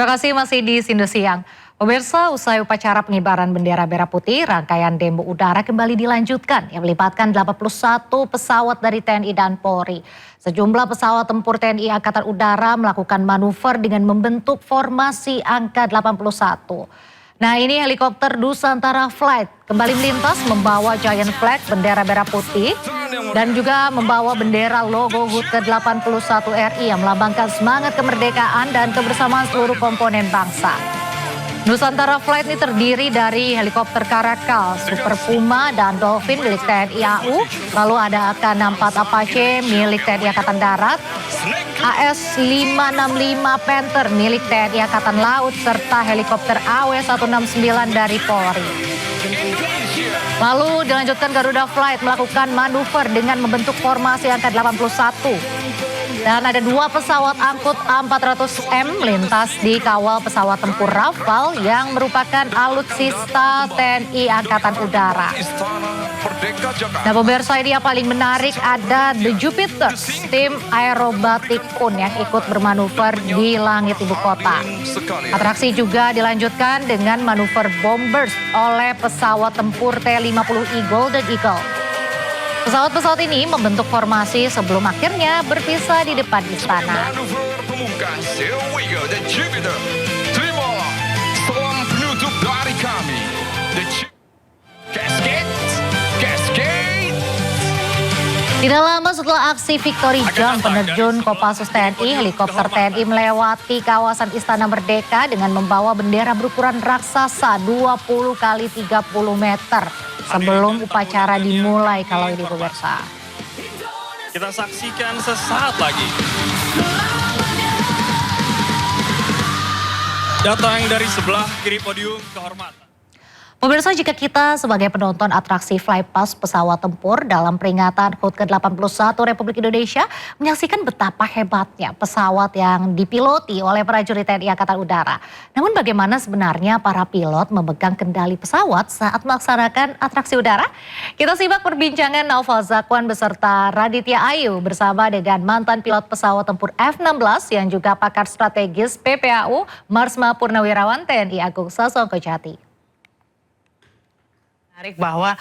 Terima kasih masih di Sindo Siang. Pemirsa, usai upacara pengibaran bendera merah putih, rangkaian demo udara kembali dilanjutkan yang melibatkan 81 pesawat dari TNI dan Polri. Sejumlah pesawat tempur TNI Angkatan Udara melakukan manuver dengan membentuk formasi angka 81. Nah, ini helikopter Nusantara Flight kembali melintas membawa giant flag bendera merah putih dan juga membawa bendera logo HUT ke-81 RI yang melambangkan semangat kemerdekaan dan kebersamaan seluruh komponen bangsa. Nusantara Flight ini terdiri dari helikopter Caracal, Super Puma, dan Dolphin milik TNI AU. Lalu ada AK-64 Apache milik TNI Angkatan Darat, AS-565 Panther milik TNI Angkatan Laut, serta helikopter AW-169 dari Polri. Lalu dilanjutkan Garuda Flight melakukan manuver dengan membentuk formasi angka 81. Dan ada dua pesawat angkut A400M melintas di kawal pesawat tempur Rafale yang merupakan alutsista TNI Angkatan Udara. Nah, pemirsa, ini yang paling menarik ada The Jupiter, tim aerobatik pun yang ikut bermanuver di langit ibu kota. Atraksi juga dilanjutkan dengan manuver bombers oleh pesawat tempur T-50I Golden Eagle. Pesawat-pesawat ini membentuk formasi sebelum akhirnya berpisah di depan istana. Tidak lama setelah aksi Victory Jump penerjun Kopassus TNI, helikopter TNI melewati kawasan Istana Merdeka dengan membawa bendera berukuran raksasa 20 kali 30 meter. Sebelum upacara dimulai kalau ini pemirsa. Kita saksikan sesaat lagi. Datang dari sebelah kiri podium kehormatan. Pemirsa, jika kita sebagai penonton atraksi flypast pesawat tempur dalam peringatan HUT ke-81 Republik Indonesia menyaksikan betapa hebatnya pesawat yang dipiloti oleh prajurit TNI Angkatan Udara. Namun bagaimana sebenarnya para pilot memegang kendali pesawat saat melaksanakan atraksi udara? Kita simak perbincangan Naufal Zakwan beserta Raditya Ayu bersama dengan mantan pilot pesawat tempur F-16 yang juga pakar strategis PPAU Marsma Purnawirawan TNI Agung Sasongko Jati. Menarik bahwa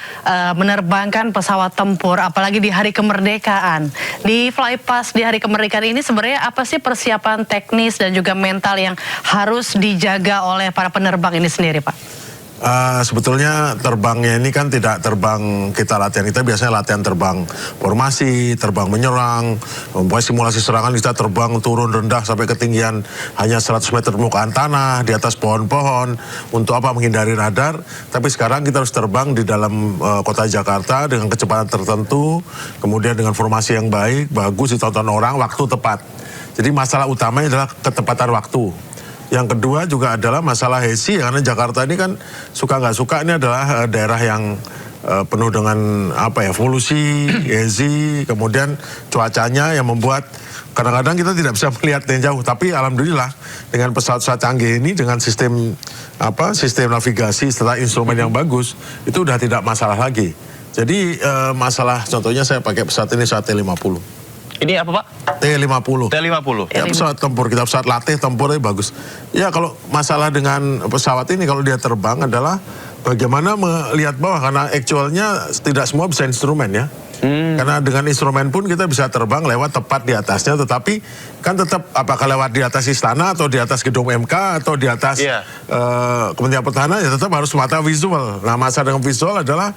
menerbangkan pesawat tempur apalagi di hari kemerdekaan. Di flypast di hari kemerdekaan ini sebenarnya apa sih persiapan teknis dan juga mental yang harus dijaga oleh para penerbang ini sendiri, Pak? Sebetulnya terbangnya ini kan tidak terbang kita latihan, kita biasanya latihan terbang formasi, terbang menyerang, membuat simulasi serangan, kita terbang turun rendah sampai ketinggian hanya 100 meter permukaan tanah, di atas pohon-pohon, untuk apa? Menghindari radar. Tapi sekarang kita harus terbang di dalam kota Jakarta dengan kecepatan tertentu, kemudian dengan formasi yang baik, bagus ditonton orang, waktu tepat. Jadi masalah utamanya adalah ketepatan waktu. Yang kedua juga adalah masalah hesi, karena Jakarta ini kan suka nggak suka, ini adalah daerah yang penuh dengan polusi, hesi, kemudian cuacanya yang membuat kadang-kadang kita tidak bisa melihat yang jauh. Tapi alhamdulillah dengan pesawat-pesawat canggih ini dengan sistem navigasi setelah instrumen yang bagus itu udah tidak masalah lagi. Jadi masalah contohnya saya pakai pesawat ini, pesawat T-50. Ini apa, Pak? T-50. T-50. Ya, pesawat tempur, kita pesawat latih tempurnya bagus. Ya, kalau masalah dengan pesawat ini kalau dia terbang adalah bagaimana melihat bawah, karena actualnya tidak semua bisa instrumen ya. Karena dengan instrumen pun kita bisa terbang lewat tepat di atasnya, tetapi kan tetap apakah lewat di atas istana atau di atas gedung MK atau di atas Kementerian Pertahanan, ya tetap harus mata visual. Nah, masalah dengan visual adalah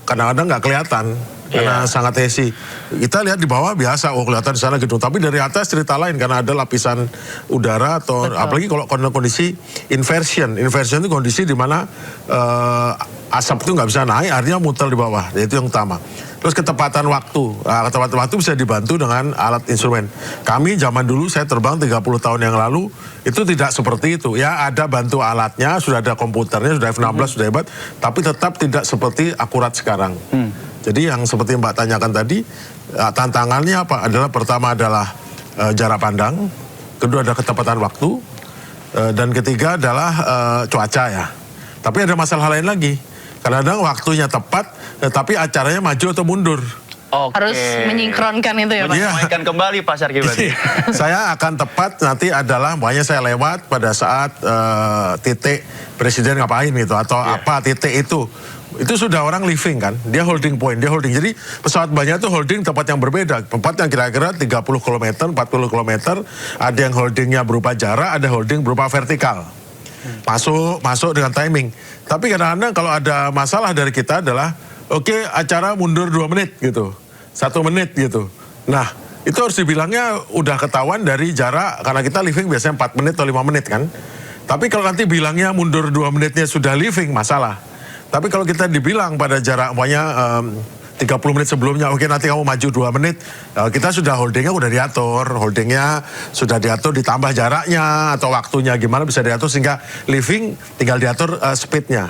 kadang-kadang nggak kelihatan. Karena sangat hesi. Kita lihat di bawah biasa, kelihatan di sana gedung. Tapi dari atas cerita lain, karena ada lapisan udara atau apalagi kalau kondisi inversion. Inversion itu kondisi di mana asap itu nggak bisa naik, artinya muter di bawah. Itu yang utama. Terus ketepatan waktu. Ketepatan waktu bisa dibantu dengan alat instrumen. Kami zaman dulu saya terbang 30 tahun yang lalu itu tidak seperti itu. Ya, ada bantu alatnya, sudah ada komputernya, sudah F-16 sudah hebat, tapi tetap tidak seperti akurat sekarang. Jadi yang seperti Mbak tanyakan tadi, tantangannya apa? Adalah pertama adalah jarak pandang, kedua ada ketepatan waktu, dan ketiga adalah cuaca ya. Tapi ada masalah lain lagi. Kadang-kadang waktunya tepat, tapi acaranya maju atau mundur. Oke. Harus menyinkronkan itu ya Pak? Iya. Menyesuaikan kembali Pak Syarki berarti. Saya akan tepat nanti adalah, makanya saya lewat pada saat titik presiden ngapain gitu, atau apa titik itu. Itu sudah orang living kan, dia holding point, dia holding. Jadi pesawat banyak itu holding tempat yang berbeda. Tempat yang kira-kira 30 km, 40 km, ada yang holdingnya berupa jarak, ada holding berupa vertikal. Masuk dengan timing. Tapi kadang-kadang kalau ada masalah dari kita adalah, oke, acara mundur 2 menit gitu, 1 menit gitu. Nah, itu harus dibilangnya udah ketahuan dari jarak, karena kita living biasanya 4 menit atau 5 menit kan. Tapi kalau nanti bilangnya mundur 2 menitnya sudah living, masalah. Tapi kalau kita dibilang pada jarak, pokoknya 30 menit sebelumnya, oke nanti kamu maju 2 menit, kita sudah holdingnya udah diatur, holdingnya sudah diatur, ditambah jaraknya atau waktunya gimana bisa diatur, sehingga living tinggal diatur speednya.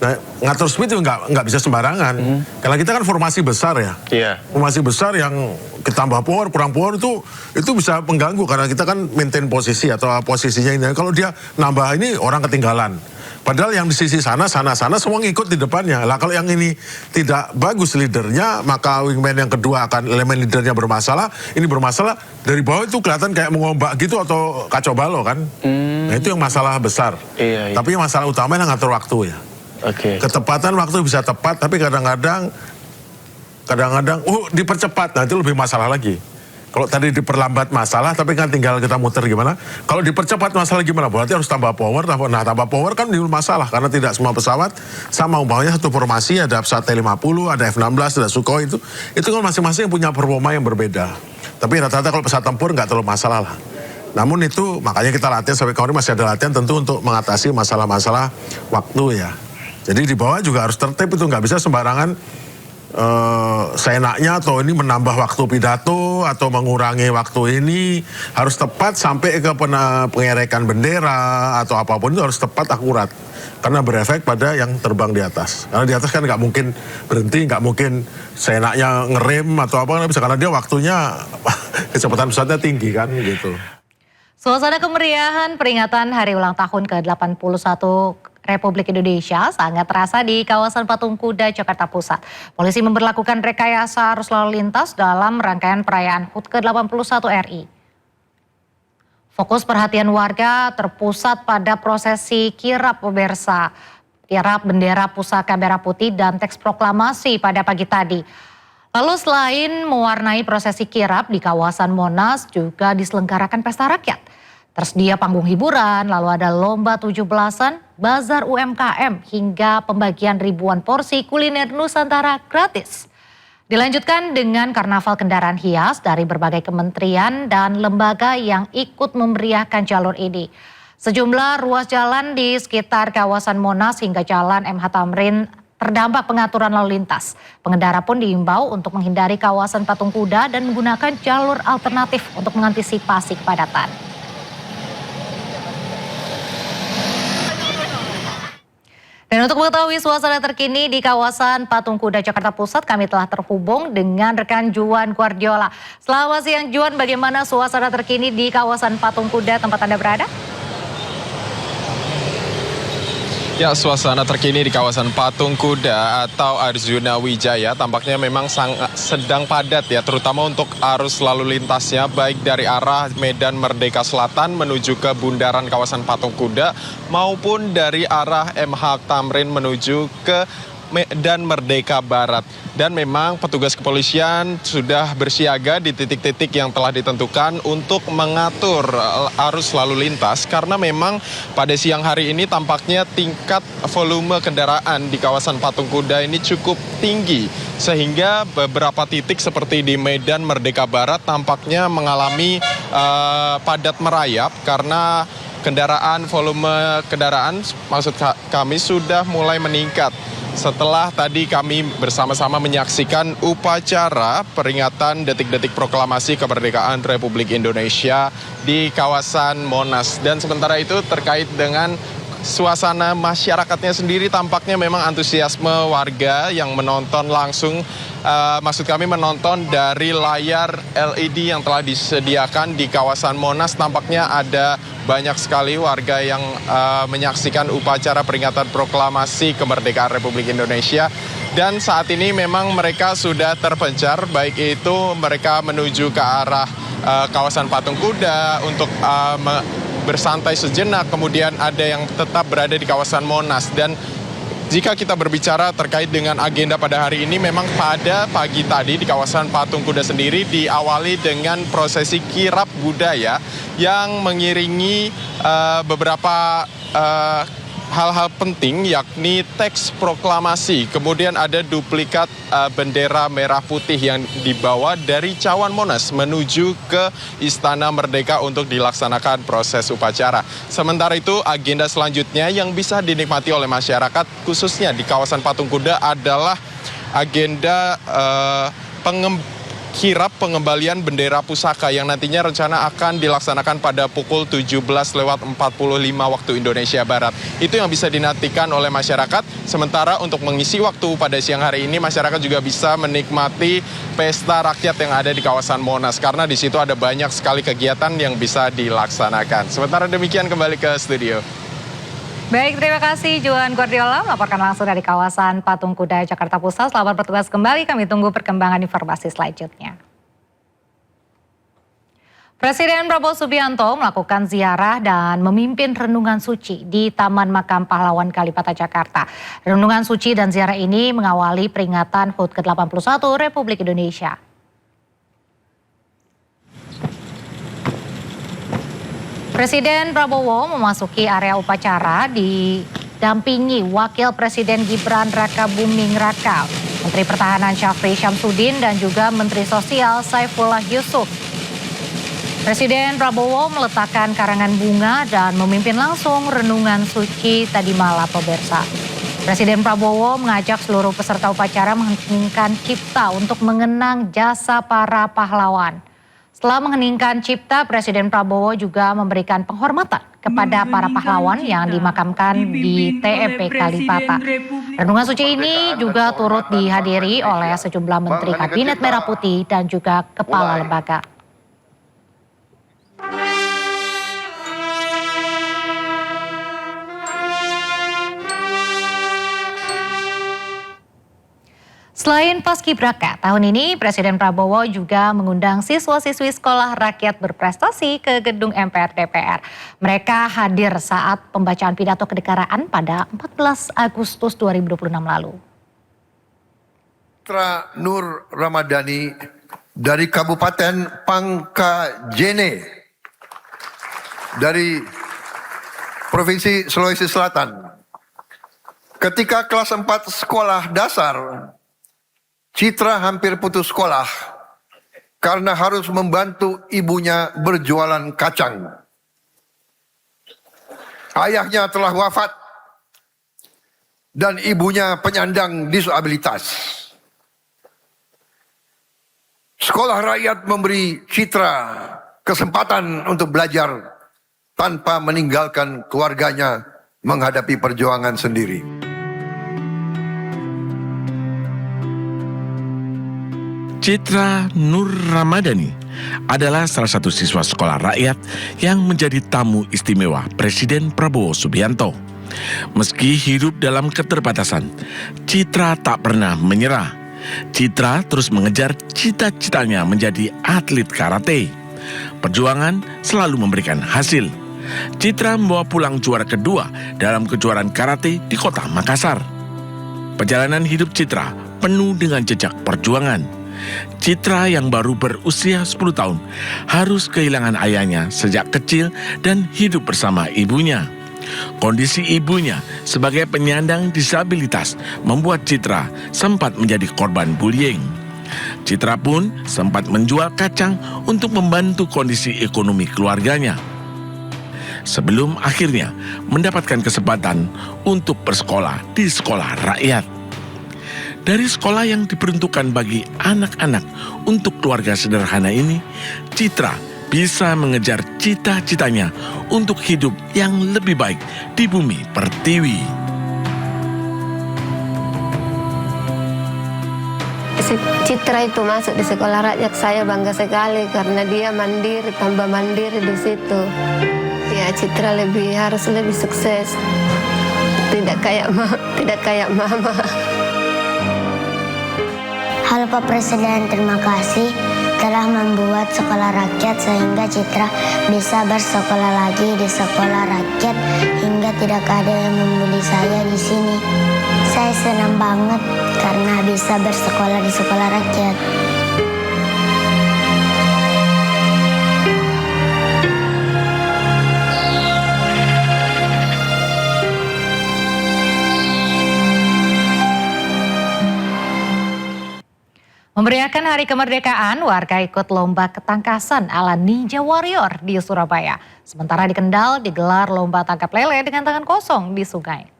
Nah, ngatur speed itu nggak bisa sembarangan, karena kita kan formasi besar ya. Iya. Formasi besar yang ditambah power, kurang power itu bisa mengganggu, karena kita kan maintain posisi atau posisinya ini. Kalau dia nambah ini orang ketinggalan. Padahal yang di sisi sana semua ngikut di depannya. Lah kalau yang ini tidak bagus leadernya, maka wingman yang kedua akan elemen leadernya bermasalah. Ini bermasalah dari bawah itu kelihatan kayak mengombak gitu atau kacau balau kan. Nah itu yang masalah besar. Iya. Tapi yang masalah utama yang ngatur waktu ya. Oke. Ketepatan waktu bisa tepat, tapi kadang-kadang dipercepat. Nah itu lebih masalah lagi. Kalau tadi diperlambat masalah, tapi kan tinggal kita muter gimana. Kalau dipercepat masalah gimana? Berarti harus tambah power. Nah tambah power kan di masalah, karena tidak semua pesawat sama. Umpamanya satu formasi ada pesawat T-50, ada F-16, ada Sukhoi itu kan masing-masing punya performa yang berbeda. Tapi rata-rata kalau pesawat tempur nggak terlalu masalah lah. Namun itu makanya kita latihan sampai kemarin masih ada latihan tentu untuk mengatasi masalah-masalah waktu ya. Jadi di bawah juga harus tertib, itu nggak bisa sembarangan seenaknya atau ini menambah waktu pidato atau mengurangi waktu ini. Harus tepat sampai ke pengerekan bendera atau apapun itu harus tepat, akurat, karena berefek pada yang terbang di atas. Karena di atas kan nggak mungkin berhenti, nggak mungkin seenaknya ngerem atau apa, nggak bisa, karena dia waktunya kecepatan pesawatnya tinggi kan gitu. Suasana kemeriahan peringatan hari ulang tahun ke-81 Republik Indonesia sangat terasa di kawasan Patung Kuda, Jakarta Pusat. Polisi memberlakukan rekayasa arus lalu lintas dalam rangkaian perayaan HUT ke-81 RI. Fokus perhatian warga terpusat pada prosesi kirap pemirsa. Kirap bendera pusaka merah putih dan teks proklamasi pada pagi tadi. Lalu selain mewarnai prosesi kirap di kawasan Monas, juga diselenggarakan pesta rakyat. Tersedia panggung hiburan, lalu ada lomba 17-an, bazar UMKM, hingga pembagian ribuan porsi kuliner Nusantara gratis. Dilanjutkan dengan karnaval kendaraan hias dari berbagai kementerian dan lembaga yang ikut memeriahkan jalur ini. Sejumlah ruas jalan di sekitar kawasan Monas hingga Jalan MH Tamrin terdampak pengaturan lalu lintas. Pengendara pun diimbau untuk menghindari kawasan Patung Kuda dan menggunakan jalur alternatif untuk mengantisipasi kepadatan. Dan untuk mengetahui suasana terkini di kawasan Patung Kuda Jakarta Pusat, kami telah terhubung dengan rekan Juan Guardiola. Selamat siang Juan, bagaimana suasana terkini di kawasan Patung Kuda tempat Anda berada? Ya, suasana terkini di kawasan Patung Kuda atau Arjuna Wijaya tampaknya memang sedang padat ya, terutama untuk arus lalu lintasnya, baik dari arah Medan Merdeka Selatan menuju ke bundaran kawasan Patung Kuda maupun dari arah MH Tamrin menuju ke Medan Merdeka Barat. Dan memang petugas kepolisian sudah bersiaga di titik-titik yang telah ditentukan untuk mengatur arus lalu lintas, karena memang pada siang hari ini tampaknya tingkat volume kendaraan di kawasan Patung Kuda ini cukup tinggi, sehingga beberapa titik seperti di Medan Merdeka Barat tampaknya mengalami padat merayap karena volume kendaraan maksud kami sudah mulai meningkat. Setelah tadi kami bersama-sama menyaksikan upacara peringatan detik-detik proklamasi kemerdekaan Republik Indonesia di kawasan Monas. Dan sementara itu terkait dengan suasana masyarakatnya sendiri, tampaknya memang antusiasme warga yang menonton langsung, maksud kami menonton dari layar LED yang telah disediakan di kawasan Monas. Tampaknya ada banyak sekali warga yang menyaksikan upacara peringatan proklamasi kemerdekaan Republik Indonesia. Dan saat ini memang mereka sudah terpencar, baik itu mereka menuju ke arah kawasan Patung Kuda untuk bersantai sejenak, kemudian ada yang tetap berada di kawasan Monas. Dan jika kita berbicara terkait dengan agenda pada hari ini, memang pada pagi tadi di kawasan Patung Kuda sendiri diawali dengan prosesi kirap budaya yang mengiringi beberapa hal-hal penting, yakni teks proklamasi. Kemudian ada duplikat bendera merah putih yang dibawa dari Cawan Monas menuju ke Istana Merdeka untuk dilaksanakan proses upacara. Sementara itu agenda selanjutnya yang bisa dinikmati oleh masyarakat khususnya di kawasan Patung Kuda adalah agenda kirap pengembalian bendera pusaka yang nantinya rencana akan dilaksanakan pada pukul 17:45 waktu Indonesia Barat. Itu yang bisa dinantikan oleh masyarakat. Sementara untuk mengisi waktu pada siang hari ini, masyarakat juga bisa menikmati pesta rakyat yang ada di kawasan Monas karena di situ ada banyak sekali kegiatan yang bisa dilaksanakan. Sementara demikian, kembali ke studio. Baik, terima kasih Juan Guardiola melaporkan langsung dari kawasan Patung Kuda, Jakarta Pusat. Selamat bertugas kembali, kami tunggu perkembangan informasi selanjutnya. Presiden Prabowo Subianto melakukan ziarah dan memimpin renungan suci di Taman Makam Pahlawan Kalibata, Jakarta. Renungan suci dan ziarah ini mengawali peringatan HUT ke-81 Republik Indonesia. Presiden Prabowo memasuki area upacara didampingi Wakil Presiden Gibran Rakabuming Raka, Menteri Pertahanan Syafri Syamsuddin dan juga Menteri Sosial Saifullah Yusuf. Presiden Prabowo meletakkan karangan bunga dan memimpin langsung renungan suci tadi malam, pemirsa. Presiden Prabowo mengajak seluruh peserta upacara mengheningkan cipta untuk mengenang jasa para pahlawan. Setelah mengheningkan cipta, Presiden Prabowo juga memberikan penghormatan kepada para pahlawan yang dimakamkan di TMP Kalibata. Renungan suci ini juga turut dihadiri oleh sejumlah Menteri Kabinet Merah Putih dan juga kepala lembaga. Selain Paskibraka, tahun ini Presiden Prabowo juga mengundang siswa-siswi sekolah rakyat berprestasi ke gedung MPR DPR. Mereka hadir saat pembacaan pidato kenegaraan pada 14 Agustus 2026 lalu. Citra Nur Ramadhani dari Kabupaten Pangkajene dari Provinsi Sulawesi Selatan. Ketika kelas 4 sekolah dasar, Citra hampir putus sekolah karena harus membantu ibunya berjualan kacang. Ayahnya telah wafat dan ibunya penyandang disabilitas. Sekolah rakyat memberi Citra kesempatan untuk belajar tanpa meninggalkan keluarganya menghadapi perjuangan sendiri. Citra Nur Ramadhani adalah salah satu siswa sekolah rakyat yang menjadi tamu istimewa Presiden Prabowo Subianto. Meski hidup dalam keterbatasan, Citra tak pernah menyerah. Citra terus mengejar cita-citanya menjadi atlet karate. Perjuangan selalu memberikan hasil. Citra membawa pulang juara kedua dalam kejuaraan karate di kota Makassar. Perjalanan hidup Citra penuh dengan jejak perjuangan. Citra yang baru berusia 10 tahun harus kehilangan ayahnya sejak kecil dan hidup bersama ibunya. Kondisi ibunya sebagai penyandang disabilitas membuat Citra sempat menjadi korban bullying. Citra pun sempat menjual kacang untuk membantu kondisi ekonomi keluarganya. Sebelum akhirnya mendapatkan kesempatan untuk bersekolah di sekolah rakyat. Dari sekolah yang diperuntukkan bagi anak-anak untuk keluarga sederhana ini, Citra bisa mengejar cita-citanya untuk hidup yang lebih baik di bumi pertiwi. Citra itu masuk di sekolah rakyat, saya bangga sekali karena dia mandiri, tambah mandiri di situ. Ya, Citra harus lebih sukses, tidak kayak mama. Halo Pak Presiden, terima kasih telah membuat sekolah rakyat sehingga Citra bisa bersekolah lagi di sekolah rakyat hingga tidak ada yang membuli saya di sini. Saya senang banget karena bisa bersekolah di sekolah rakyat. Memeriahkan Hari Kemerdekaan, warga ikut lomba ketangkasan ala Ninja Warrior di Surabaya. Sementara di Kendal digelar lomba tangkap lele dengan tangan kosong di sungai.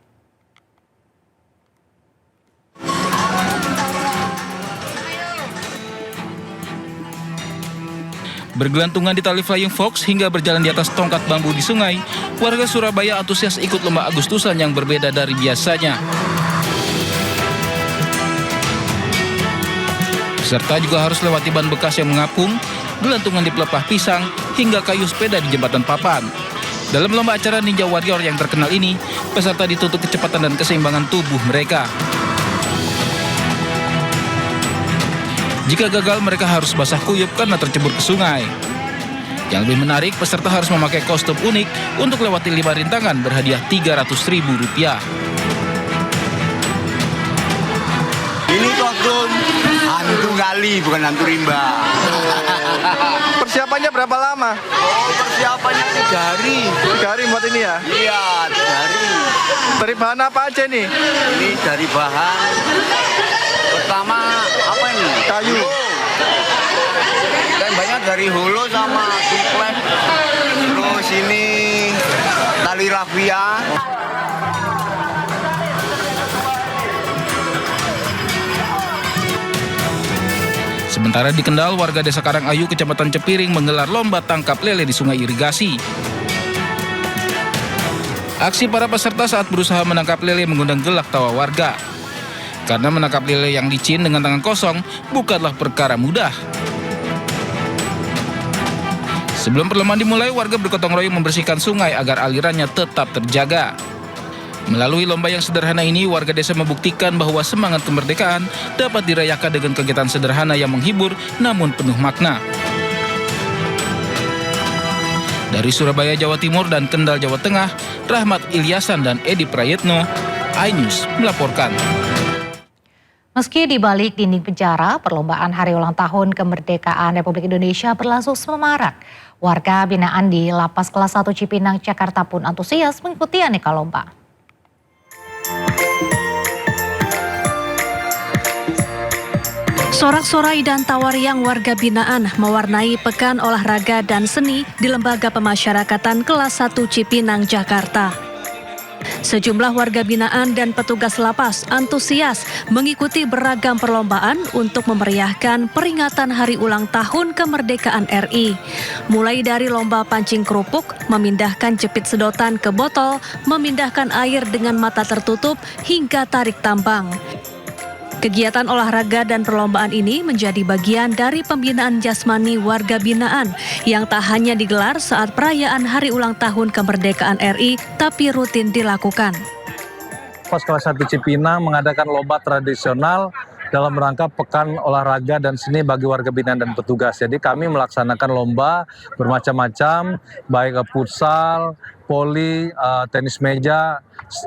Bergelantungan di tali flying fox hingga berjalan di atas tongkat bambu di sungai, warga Surabaya antusias ikut lomba Agustusan yang berbeda dari biasanya. Peserta juga harus lewati ban bekas yang mengapung, gelantungan di pelepah pisang, hingga kayu sepeda di jembatan papan. Dalam lomba acara Ninja Warrior yang terkenal ini, peserta dituntut kecepatan dan keseimbangan tubuh mereka. Jika gagal, mereka harus basah kuyup karena tercebur ke sungai. Yang lebih menarik, peserta harus memakai kostum unik untuk lewati 5 rintangan berhadiah Rp300.000. Ini kostum hantu gali, bukan hantu rimba. Persiapannya berapa lama? Oh, persiapannya 3 hari. 3 hari buat ini ya? Iya, 3 hari. Dari bahan apa aja nih? Ini dari bahan pertama apa ini? Kayu. Dan banyak dari hulu sama suplek. Terus ini tali rafia. Sementara di Kendal, warga Desa Karangayu, Kecamatan Cepiring menggelar lomba tangkap lele di sungai irigasi. Aksi para peserta saat berusaha menangkap lele mengundang gelak tawa warga. Karena menangkap lele yang licin dengan tangan kosong bukanlah perkara mudah. Sebelum perlombaan dimulai, warga bergotong royong membersihkan sungai agar alirannya tetap terjaga. Melalui lomba yang sederhana ini, warga desa membuktikan bahwa semangat kemerdekaan dapat dirayakan dengan kegiatan sederhana yang menghibur namun penuh makna. Dari Surabaya, Jawa Timur dan Kendal, Jawa Tengah, Rahmat Ilyasan dan Edi Prayetno, iNews melaporkan. Meski di balik dinding penjara, perlombaan Hari Ulang Tahun Kemerdekaan Republik Indonesia berlangsung semarak. Warga binaan di Lapas Kelas 1 Cipinang, Jakarta pun antusias mengikuti aneka lomba. Sorak-sorai dan tawariang warga binaan mewarnai Pekan Olahraga dan Seni di Lembaga Pemasyarakatan Kelas 1 Cipinang, Jakarta. Sejumlah warga binaan dan petugas lapas antusias mengikuti beragam perlombaan untuk memeriahkan peringatan Hari Ulang Tahun Kemerdekaan RI. Mulai dari lomba pancing kerupuk, memindahkan jepit sedotan ke botol, memindahkan air dengan mata tertutup, hingga tarik tambang. Kegiatan olahraga dan perlombaan ini menjadi bagian dari pembinaan jasmani warga binaan yang tak hanya digelar saat perayaan Hari Ulang Tahun Kemerdekaan RI, tapi rutin dilakukan. Lapas Kelas 1 Cipinang mengadakan lomba tradisional dalam rangka Pekan Olahraga dan Seni bagi warga binaan dan petugas. Jadi kami melaksanakan lomba bermacam-macam, baik futsal, voli, tenis meja,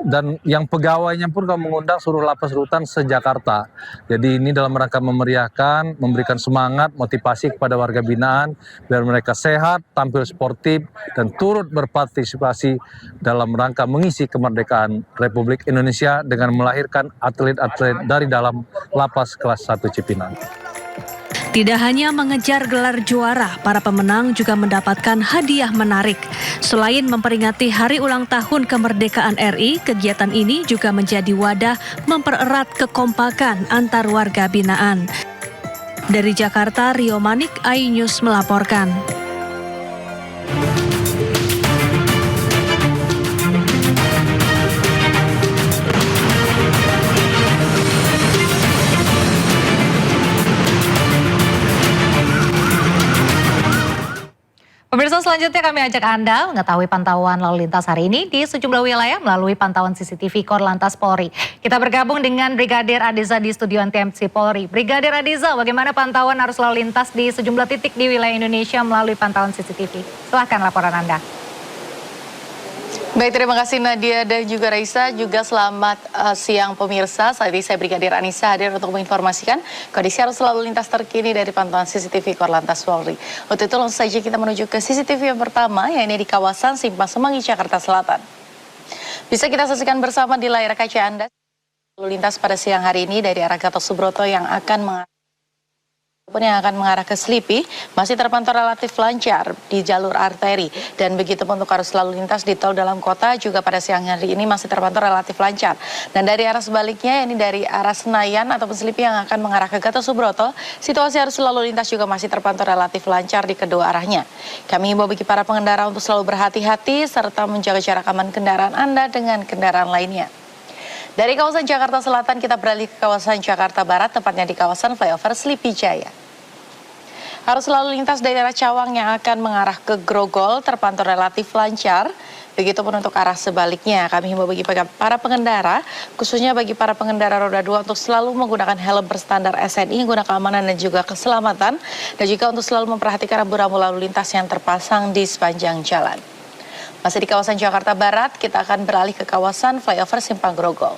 dan yang pegawainya pun kami mengundang seluruh lapas rutan se-Jakarta. Jadi ini dalam rangka memeriahkan, memberikan semangat, motivasi kepada warga binaan biar mereka sehat, tampil sportif, dan turut berpartisipasi dalam rangka mengisi kemerdekaan Republik Indonesia dengan melahirkan atlet-atlet dari dalam Lapas Kelas 1 Cipinang. Tidak hanya mengejar gelar juara, para pemenang juga mendapatkan hadiah menarik. Selain memperingati Hari Ulang Tahun Kemerdekaan RI, kegiatan ini juga menjadi wadah mempererat kekompakan antar warga binaan. Dari Jakarta, Rio Manik, iNews melaporkan. Pemirsa, selanjutnya kami ajak Anda mengetahui pantauan lalu lintas hari ini di sejumlah wilayah melalui pantauan CCTV Korlantas Polri. Kita bergabung dengan Brigadir Adiza di studio NTMC Polri. Brigadir Adiza, bagaimana pantauan arus lalu lintas di sejumlah titik di wilayah Indonesia melalui pantauan CCTV? Silahkan laporan Anda. Baik, terima kasih Nadia dan juga Raisa. Juga selamat siang pemirsa. Saat ini saya Brigadir Anissa hadir untuk menginformasikan kondisi arus lalu lintas terkini dari pantauan CCTV Korlantas Polri. Untuk itu langsung saja kita menuju ke CCTV yang pertama, yaitu di kawasan Simpang Semanggi, Jakarta Selatan. Bisa kita saksikan bersama di layar kaca Anda lalu lintas pada siang hari ini dari arah Gatot Subroto yang akan mengarah ke Slipi masih terpantau relatif lancar di jalur arteri, dan begitu untuk arus lalu lintas di tol dalam kota juga pada siang hari ini masih terpantau relatif lancar. Dan dari arah sebaliknya, ini dari arah Senayan ataupun Slipi yang akan mengarah ke Gatot Subroto, situasi arus lalu lintas juga masih terpantau relatif lancar di kedua arahnya. Kami himbau bagi para pengendara untuk selalu berhati-hati serta menjaga jarak aman kendaraan Anda dengan kendaraan lainnya. Dari kawasan Jakarta Selatan kita beralih ke kawasan Jakarta Barat, tepatnya di kawasan flyover Slipi Jaya. Arus lalu lintas dari arah Cawang yang akan mengarah ke Grogol terpantau relatif lancar. Begitupun untuk arah sebaliknya. Kami himbau bagi para pengendara, khususnya bagi para pengendara roda 2 untuk selalu menggunakan helm berstandar SNI guna keamanan dan juga keselamatan, dan juga untuk selalu memperhatikan rambu-rambu lalu lintas yang terpasang di sepanjang jalan. Masih di kawasan Jakarta Barat, kita akan beralih ke kawasan flyover Simpang Grogol.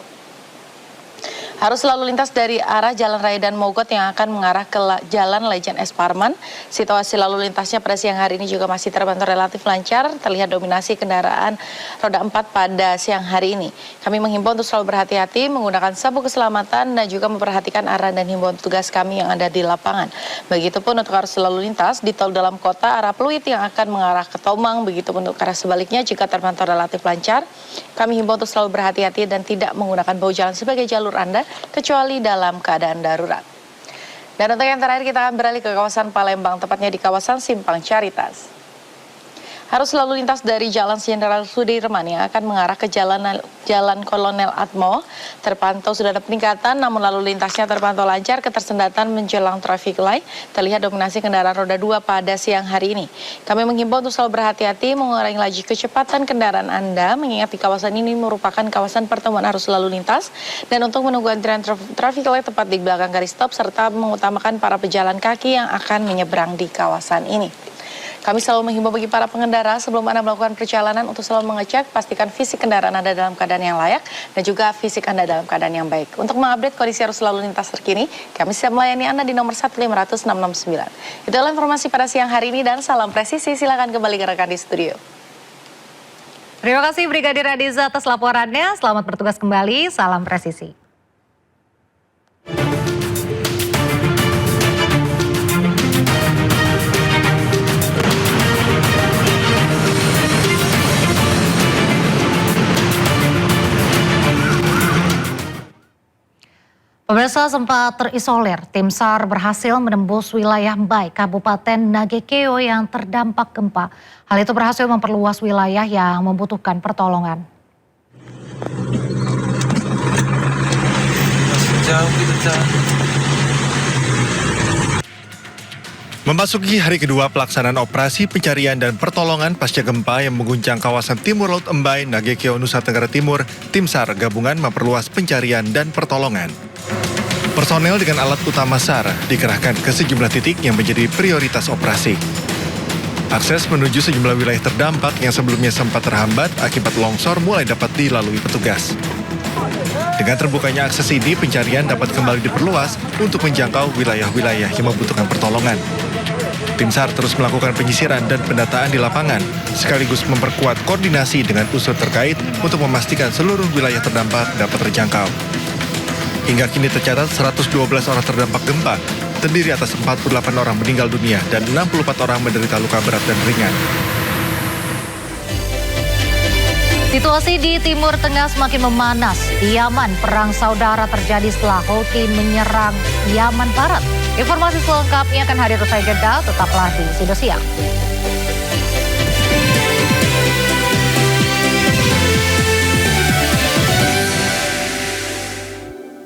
Arus lalu lintas dari arah Jalan Raya dan Mogot yang akan mengarah ke Jalan Lejen S. Parman. Situasi lalu lintasnya pada siang hari ini juga masih terpantau relatif lancar. Terlihat dominasi kendaraan roda 4 pada siang hari ini. Kami menghimbau untuk selalu berhati-hati menggunakan sabuk keselamatan dan juga memperhatikan arahan dan himbauan tugas kami yang ada di lapangan. Begitupun untuk arus lalu lintas di tol dalam kota arah Pluit yang akan mengarah ke Tomang. Begitupun untuk arah sebaliknya juga terpantau relatif lancar. Kami himbau untuk selalu berhati-hati dan tidak menggunakan bahu jalan sebagai jalur Anda kecuali dalam keadaan darurat. Dan untuk yang terakhir kita akan beralih ke kawasan Palembang, tepatnya di kawasan Simpang Caritas. Arus lalu lintas dari Jalan Jenderal Sudirman yang akan mengarah ke Jalan Kolonel Atmo terpantau sudah ada peningkatan, namun lalu lintasnya terpantau lancar, ketersendatan menjelang traffic light. Terlihat dominasi kendaraan roda 2 pada siang hari ini. Kami menghimbau untuk selalu berhati-hati mengurangi laju kecepatan kendaraan Anda, mengingat di kawasan ini merupakan kawasan pertemuan arus lalu lintas, dan untuk menunggu antrian traffic light tepat di belakang garis stop, serta mengutamakan para pejalan kaki yang akan menyeberang di kawasan ini. Kami selalu menghimbau bagi para pengendara sebelum Anda melakukan perjalanan untuk selalu mengecek, pastikan fisik kendaraan Anda dalam keadaan yang layak dan juga fisik Anda dalam keadaan yang baik. Untuk mengupdate kondisi arus lalu lintas terkini, kami siap melayani Anda di nomor 1500669. Itulah informasi pada siang hari ini dan salam presisi. Silakan kembali ke rekan di studio. Terima kasih Brigadir Adiza atas laporannya. Selamat bertugas kembali. Salam presisi. Pemirsa, sempat terisolir, tim SAR berhasil menembus wilayah Mbai, Kabupaten Nagekeo yang terdampak gempa. Hal itu berhasil memperluas wilayah yang membutuhkan pertolongan. Memasuki hari kedua pelaksanaan operasi pencarian dan pertolongan pasca gempa yang mengguncang kawasan timur laut Mbai, Nagekeo, Nusa Tenggara Timur, tim SAR gabungan memperluas pencarian dan pertolongan. Personel dengan alat utama SAR dikerahkan ke sejumlah titik yang menjadi prioritas operasi. Akses menuju sejumlah wilayah terdampak yang sebelumnya sempat terhambat akibat longsor mulai dapat dilalui petugas. Dengan terbukanya akses ini, pencarian dapat kembali diperluas untuk menjangkau wilayah-wilayah yang membutuhkan pertolongan. Tim SAR terus melakukan penyisiran dan pendataan di lapangan, sekaligus memperkuat koordinasi dengan unsur terkait untuk memastikan seluruh wilayah terdampak dapat terjangkau. Hingga kini tercatat 112 orang terdampak gempa, terdiri atas 48 orang meninggal dunia dan 64 orang menderita luka berat dan ringan. Situasi di Timur Tengah semakin memanas. Di Yaman, perang saudara terjadi setelah Houthi menyerang Yaman Barat. Informasi selengkapnya akan hadir usai jeda, tetaplah di Sido Siang.